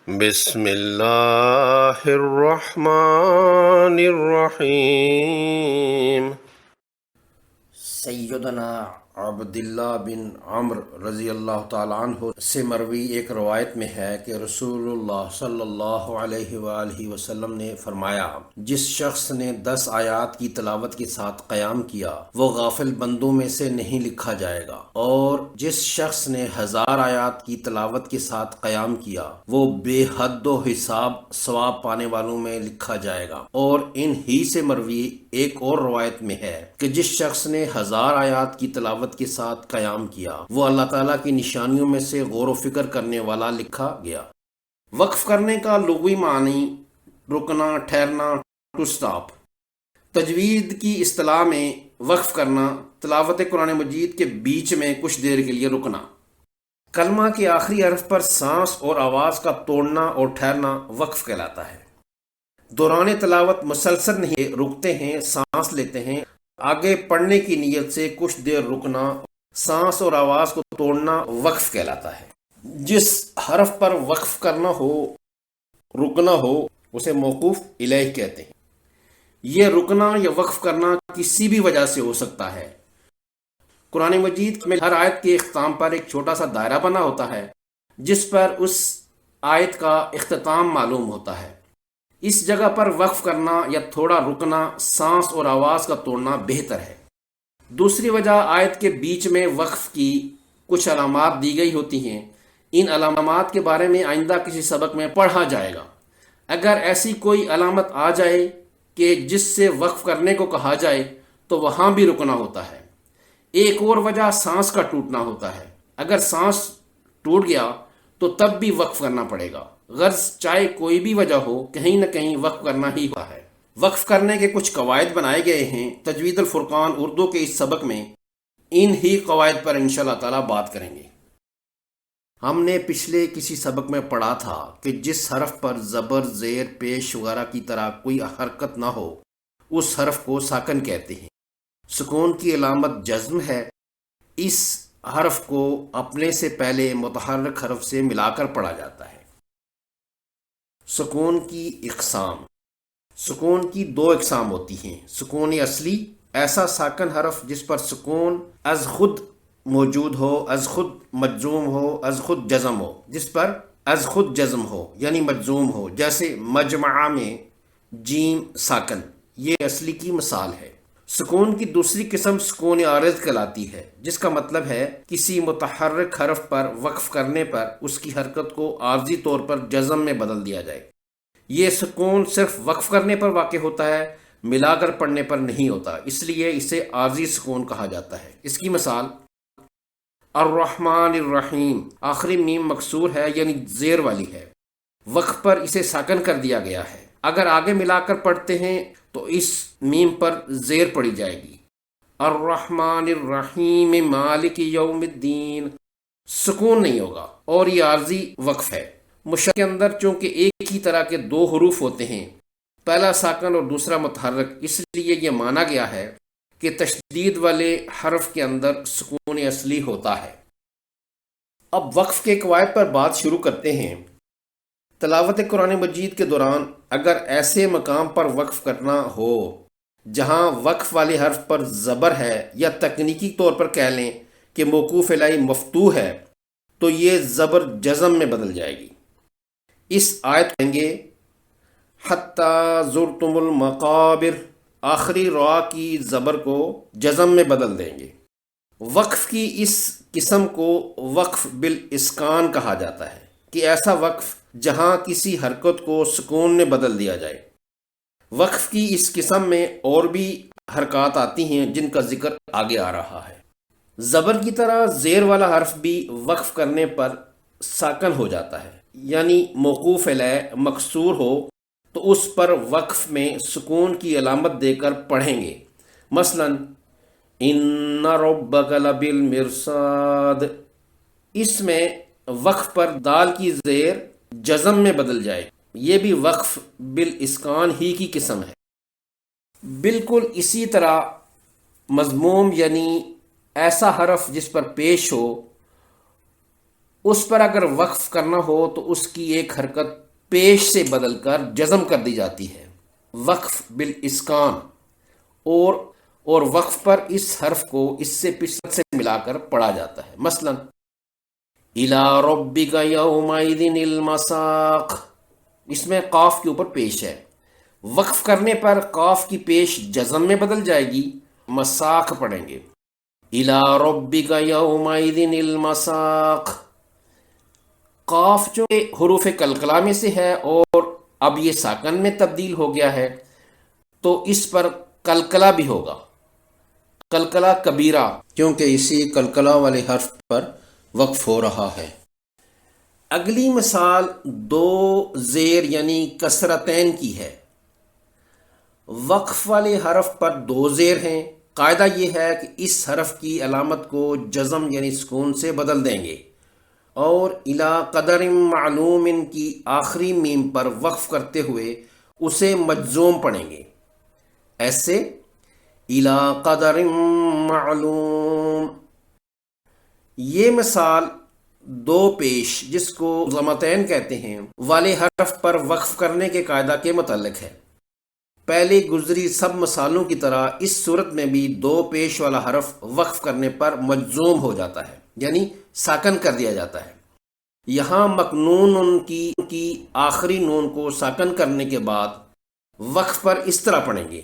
بسم اللہ الرحمن الرحیم۔ سیدنا عبداللہ بن عمر رضی اللہ تعالیٰ عنہ سے مروی ایک روایت میں ہے کہ رسول اللہ صلی اللہ علیہ وآلہ وسلم نے فرمایا، جس شخص نے 10 آیات کی تلاوت کے ساتھ قیام کیا وہ غافل بندوں میں سے نہیں لکھا جائے گا، اور جس شخص نے 1000 آیات کی تلاوت کے ساتھ قیام کیا وہ بے حد و حساب ثواب پانے والوں میں لکھا جائے گا۔ اور ان ہی سے مروی ایک اور روایت میں ہے کہ جس شخص نے 1000 آیات کی تلاوت کے ساتھ قیام کیا وہ اللہ تعالیٰ کی نشانیوں میں سے غور و فکر کرنے والا لکھا گیا۔ وقف کرنے کا لغوی معنی رکنا، ٹھہرنا، ٹو سٹاپ۔ تجوید کی اصطلاح میں وقف کرنا تلاوت قرآن مجید کے بیچ میں کچھ دیر کے لیے رکنا۔ کلمہ کے آخری حرف پر سانس اور آواز کا توڑنا اور ٹھہرنا وقف کہلاتا ہے۔ دوران تلاوت مسلسل نہیں رکتے ہیں، سانس لیتے ہیں۔ آگے پڑھنے کی نیت سے کچھ دیر رکنا، سانس اور آواز کو توڑنا وقف کہلاتا ہے۔ جس حرف پر وقف کرنا ہو، رکنا ہو، اسے موقوف الیہ کہتے ہیں۔ یہ رکنا یا وقف کرنا کسی بھی وجہ سے ہو سکتا ہے۔ قرآن مجید میں ہر آیت کے اختتام پر ایک چھوٹا سا دائرہ بنا ہوتا ہے جس پر اس آیت کا اختتام معلوم ہوتا ہے۔ اس جگہ پر وقف کرنا یا تھوڑا رکنا، سانس اور آواز کا توڑنا بہتر ہے۔ دوسری وجہ، آیت کے بیچ میں وقف کی کچھ علامات دی گئی ہوتی ہیں۔ ان علامات کے بارے میں آئندہ کسی سبق میں پڑھا جائے گا۔ اگر ایسی کوئی علامت آ جائے کہ جس سے وقف کرنے کو کہا جائے تو وہاں بھی رکنا ہوتا ہے۔ ایک اور وجہ سانس کا ٹوٹنا ہوتا ہے۔ اگر سانس ٹوٹ گیا تو تب بھی وقف کرنا پڑے گا، غرض چاہے کوئی بھی وجہ ہو، کہیں نہ کہیں وقف کرنا ہی ہوا ہے۔ وقف کرنے کے کچھ قواعد بنائے گئے ہیں۔ تجوید الفرقان اردو کے اس سبق میں ان ہی قواعد پر انشاءاللہ تعالی بات کریں گے۔ ہم نے پچھلے کسی سبق میں پڑھا تھا کہ جس حرف پر زبر، زیر، پیش وغیرہ کی طرح کوئی حرکت نہ ہو اس حرف کو ساکن کہتے ہیں۔ سکون کی علامت جزم ہے۔ اس حرف کو اپنے سے پہلے متحرک حرف سے ملا کر پڑھا جاتا ہے۔ سکون کی اقسام۔ سکون کی 2 اقسام ہوتی ہیں۔ سکون اصلی، ایسا ساکن حرف جس پر سکون از خود موجود ہو، از خود مجزوم ہو، از خود جزم ہو، جس پر از خود جزم ہو یعنی مجزوم ہو، جیسے مجمع میں جیم ساکن، یہ اصلی کی مثال ہے۔ سکون کی دوسری قسم سکون عارض کہلاتی ہے، جس کا مطلب ہے کسی متحرک حرف پر وقف کرنے پر اس کی حرکت کو عارضی طور پر جزم میں بدل دیا جائے۔ یہ سکون صرف وقف کرنے پر واقع ہوتا ہے، ملا کر پڑھنے پر نہیں ہوتا، اس لیے اسے عارضی سکون کہا جاتا ہے۔ اس کی مثال الرحمن الرحیم، آخری میم مکسور ہے یعنی زیر والی ہے، وقف پر اسے ساکن کر دیا گیا ہے۔ اگر آگے ملا کر پڑھتے ہیں تو اس میم پر زیر پڑی جائے گی۔ الرحمن الرحیم مالک یوم الدین، سکون نہیں ہوگا اور یہ عارضی وقف ہے۔ مشق کے اندر چونکہ ایک ہی طرح کے 2 حروف ہوتے ہیں، پہلا ساکن اور دوسرا متحرک، اس لیے یہ مانا گیا ہے کہ تشدید والے حرف کے اندر سکون اصلی ہوتا ہے۔ اب وقف کے قواعد پر بات شروع کرتے ہیں۔ تلاوت قرآن مجید کے دوران اگر ایسے مقام پر وقف کرنا ہو جہاں وقف والے حرف پر زبر ہے، یا تکنیکی طور پر کہہ لیں کہ موقوف الیہ مفتوح ہے، تو یہ زبر جزم میں بدل جائے گی۔ اس آیت کہیں گے حتی زرتم المقابر، آخری را کی زبر کو جزم میں بدل دیں گے۔ وقف کی اس قسم کو وقف بالاسکان کہا جاتا ہے، کہ ایسا وقف جہاں کسی حرکت کو سکون میں بدل دیا جائے۔ وقف کی اس قسم میں اور بھی حرکات آتی ہیں جن کا ذکر آگے آ رہا ہے۔ زبر کی طرح زیر والا حرف بھی وقف کرنے پر ساکن ہو جاتا ہے، یعنی موقوف الیہ مکسور ہو تو اس پر وقف میں سکون کی علامت دے کر پڑھیں گے۔ مثلا ان ربک لبالمرصاد، اس میں وقف پر دال کی زیر جزم میں بدل جائے، یہ بھی وقف بالاسکان ہی کی قسم ہے۔ بالکل اسی طرح مضموم یعنی ایسا حرف جس پر پیش ہو اس پر اگر وقف کرنا ہو تو اس کی ایک حرکت پیش سے بدل کر جزم کر دی جاتی ہے، وقف بالاسکان، اور وقف پر اس حرف کو اس سے پچھلے سے ملا کر پڑھا جاتا ہے۔ مثلا الی ربک یومئذ المساق، اس میں قاف کے اوپر پیش ہے، وقف کرنے پر قاف کی پیش جزم میں بدل جائے گی، مساق پڑھیں گے، الی ربک یومئذ المساق۔ قاف جو حروف قلقلہ میں سے ہے اور اب یہ ساکن میں تبدیل ہو گیا ہے، تو اس پر قلقلہ بھی ہوگا، قلقلہ کبیرہ، کیونکہ اسی قلقلہ والے حرف پر وقف ہو رہا ہے۔ اگلی مثال دو زیر یعنی کسرتین کی ہے۔ وقف والے حرف پر دو زیر ہیں، قاعدہ یہ ہے کہ اس حرف کی علامت کو جزم یعنی سکون سے بدل دیں گے، اور الی قدر معلوم کی آخری میم پر وقف کرتے ہوئے اسے مجزوم پڑھیں گے، ایسے الی قدر معلوم۔ یہ مثال دو پیش، جس کو ضمتین کہتے ہیں، والے حرف پر وقف کرنے کے قاعدہ کے متعلق ہے۔ پہلے گزری سب مثالوں کی طرح اس صورت میں بھی دو پیش والا حرف وقف کرنے پر مجزوم ہو جاتا ہے، یعنی ساکن کر دیا جاتا ہے۔ یہاں مکنون کی آخری نون کو ساکن کرنے کے بعد وقف پر اس طرح پڑھیں گے،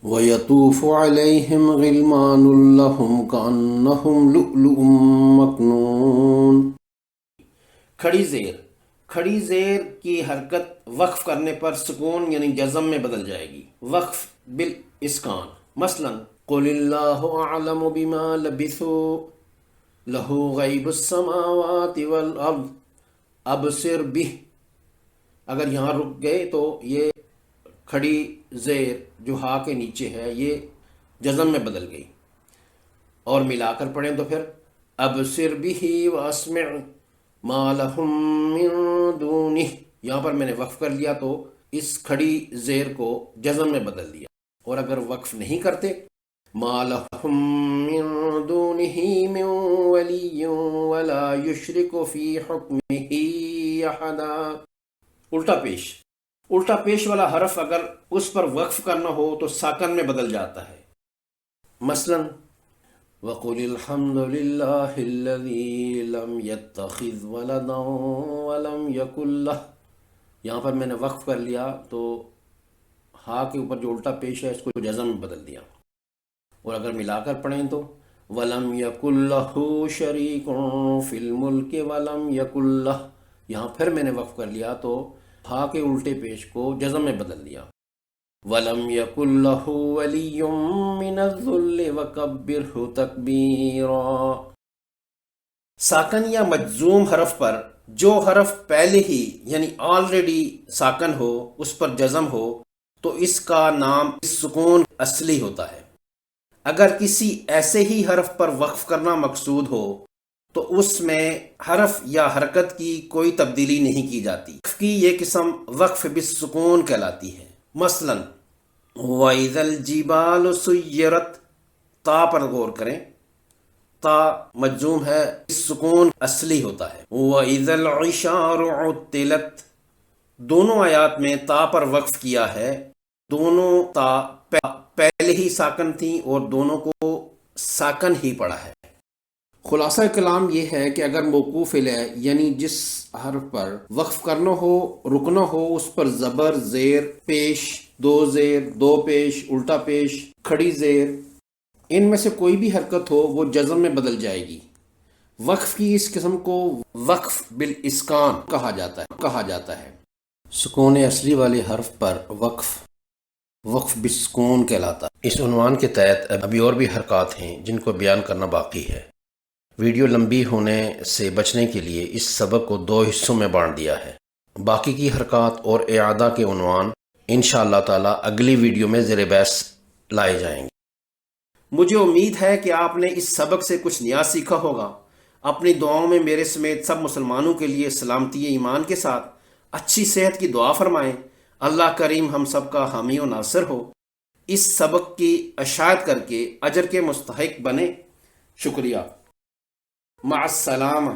وَيَطُوفُ عَلَيْهِمْ غِلْمَانٌ لَّهُمْ كَأَنَّهُمْ لُؤْلُؤٌ مَّكْنُونٌ۔ کھڑی زیر کی حرکت وقف کرنے پر سکون یعنی جزم میں بدل جائے گی، وقف بالاسکان۔ مثلا قُلِ اللَّهُ أَعْلَمُ بِمَا لَبِثُوا لَهُ غَيْبُ السَّمَاوَاتِ وَالْأَرْضِ أَبْصِرْ بِهِ۔ اگر یہاں رک گئے تو یہ کھڑی زیر جو ہا کے نیچے ہے یہ جزم میں بدل گئی، اور ملا کر پڑھیں تو پھر ابصر بہ واسمع ما لہم من دونہ۔ یہاں پر میں نے وقف کر لیا تو اس کھڑی زیر کو جزم میں بدل دیا، اور اگر وقف نہیں کرتے ما لہم من دونہ من ولی ولا یشرک فی حکمہ احدا۔ الٹا پیش والا حرف اگر اس پر وقف کرنا ہو تو ساکن میں بدل جاتا ہے۔ مثلا وَقُلِ الْحَمْدُ لِلَّهِ الَّذِي لَمْ يَتَّخِذْ وَلَدًا وَلَمْ يَكُنْ لَهُ۔ یہاں پر میں نے وقف کر لیا تو ہا کے اوپر جو الٹا پیش ہے اس کو جزم میں بدل دیا، اور اگر ملا کر پڑھیں تو وَلَمْ يَكُنْ لَهُ شَرِيكٌ فِي الْمُلْكِ وَلَمْ يَكُنْ لَهُ۔ یہاں پھر میں نے وقف کر لیا تو ہا کے الٹے پیش کو جزم میں بدل دیا، وَلَمْ يَكُنْ لَهُ وَلِيٌّ مِّنَ الذُّلِّ وَكَبِّرْهُ تَكْبِيرًا۔ ساکن یا مجزوم حرف پر جو حرف پہلے ہی یعنی آلریڈی ساکن ہو اس پر جزم ہو تو اس کا نام سکون اصلی ہوتا ہے۔ اگر کسی ایسے ہی حرف پر وقف کرنا مقصود ہو تو اس میں حرف یا حرکت کی کوئی تبدیلی نہیں کی جاتی۔ وقف کی یہ قسم وقف بالسکون کہلاتی ہے۔ مثلا وَإِذَا الْجِبَالُ سُيِّرَتْ، تا پر غور کریں، تا مجزوم ہے، سکون اصلی ہوتا ہے۔ وَإِذَا الْعِشَارُ عُطِّلَتْ، دونوں آیات میں تا پر وقف کیا ہے، دونوں تا پہلے ہی ساکن تھیں اور دونوں کو ساکن ہی پڑھا ہے۔ خلاصہ کلام یہ ہے کہ اگر موقوف الیہ یعنی جس حرف پر وقف کرنا ہو رکنا ہو اس پر زبر، زیر، پیش، دو زیر، دو پیش، الٹا پیش، کھڑی زیر، ان میں سے کوئی بھی حرکت ہو وہ جزم میں بدل جائے گی۔ وقف کی اس قسم کو وقف بالاسکان کہا جاتا ہے۔ سکون اصلی والے حرف پر وقف بالسکون کہلاتا ہے۔ اس عنوان کے تحت ابھی اور بھی حرکات ہیں جن کو بیان کرنا باقی ہے۔ ویڈیو لمبی ہونے سے بچنے کے لیے اس سبق کو 2 حصوں میں بانٹ دیا ہے۔ باقی کی حرکات اور اعادہ کے عنوان انشاءاللہ تعالی اگلی ویڈیو میں زیر بحث لائے جائیں گے۔ مجھے امید ہے کہ آپ نے اس سبق سے کچھ نیا سیکھا ہوگا۔ اپنی دعاؤں میں میرے سمیت سب مسلمانوں کے لیے سلامتی ایمان کے ساتھ اچھی صحت کی دعا فرمائیں۔ اللہ کریم ہم سب کا حامی و ناصر ہو۔ اس سبق کی اشاعت کر کے اجر کے مستحق بنے۔ شکریہ۔ مع السلامہ.